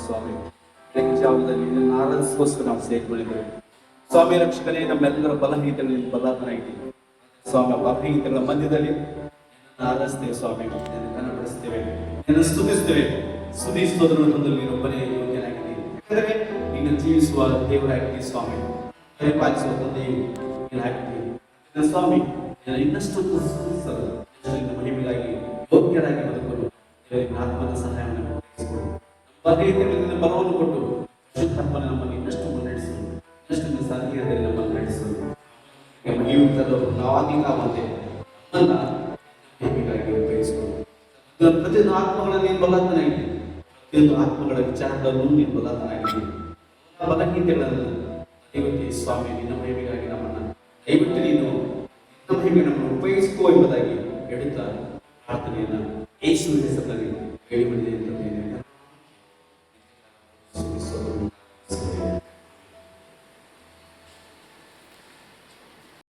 ಸ್ವಾಮಿ ಜಾವದಲ್ಲಿ ನಿನ್ನ ಆರಾಧಿಸೋಸ್ಕರ ನಾವು ಸೇರಿಕೊಂಡಿದ್ದೇವೆ ಸ್ವಾಮಿ. ರಕ್ಷಕನೇ, ನಮ್ಮೆಲ್ಲರ ಬಲಹೀನತೆಗಳಲ್ಲಿ ಬಲಾತನ ಇದ್ದೀವಿ ಸ್ವಾಮಿ. ಬಲಹೀನತೆಗಳ ಮಧ್ಯದಲ್ಲಿ ಆರಾಧಿಸ್ತೇವೆ ಸ್ವಾಮಿ, ಕನಪಡಿಸ್ತೇವೆ, ನಿನ್ನ ಸ್ತುತಿಸ್ತೇವೆ. ಸ್ತುತಿಸುವುದನ್ನು ತಂದಲ್ಲಿ ನೀನೊಬ್ಬನೇ ಯೋಗ್ಯನಾಗಿದ್ದೀವಿ. ಯಾಕಂದರೆ ನೀನು ಜೀವಿಸುವ ದೇವರಾಗಿದ್ದೀವಿ ಸ್ವಾಮಿ, ಪರಿಪಾಲಿಸುವ ತಂದೆಯು ನೀನಾಗಿದ್ದೀವಿ ಸ್ವಾಮಿ. ಇನ್ನಷ್ಟು ಸ್ತುತಿಸಲು ಮಹಿಮೆಗಾಗಿ ಯೋಗ್ಯರಾಗಿ ಬದುಕಲು ಆತ್ಮನ ಸಹಾಯವನ್ನು ಬಲಹೀನತೆಗಳಿಂದ ಬಲವನ್ನು ಕೊಟ್ಟು ಶುದ್ಧಾತ್ಮನ ನಮ್ಮನ್ನು ಇನ್ನಷ್ಟು ಮುನ್ನಡೆಸು, ಇನ್ನಷ್ಟು ಸಾಧೀಯದಲ್ಲಿ ನಮ್ಮನ್ನು ನಡೆಸು. ನಾವಾಗಲಿಕ್ಕಾವಂತೆ ನನ್ನ ಮಹಿಮೆಗಾಗಿ ಉಪಯೋಗಿಸಿಕೊಂಡು ಪ್ರತಿಯೊಂದು ಆತ್ಮಗಳಲ್ಲಿ ನೀನು ಬಲಾತನಾಗಿದೆ, ಪ್ರತಿಯೊಂದು ಆತ್ಮಗಳ ವಿಚಾರದಲ್ಲೂ ನೀನು ಬಲಾತನಾಗಿದೆ. ಬಲಹೀನತೆಗಳನ್ನು ದೈವಕ್ಕೆ ಸ್ವಾಮಿ ನಿನ್ನ ಮಹಿಮೆಗಾಗಿ ನಮ್ಮನ್ನು ದಯವಿಟ್ಟು ನೀನು ನಿನ್ನ ಮಹಿಮೆ ನಮ್ಮನ್ನು ಉಪಯೋಗಿಸಿಕೋ ಎಂಬುದಾಗಿ ಹೇಳುತ್ತಾ ಪ್ರಾರ್ಥನೆಯನ್ನು ಯೇಸುವಿನ ಹೆಸರಿನಲ್ಲಿ ಹೇಳಿಬಿಡಿದೆ ಅಂತ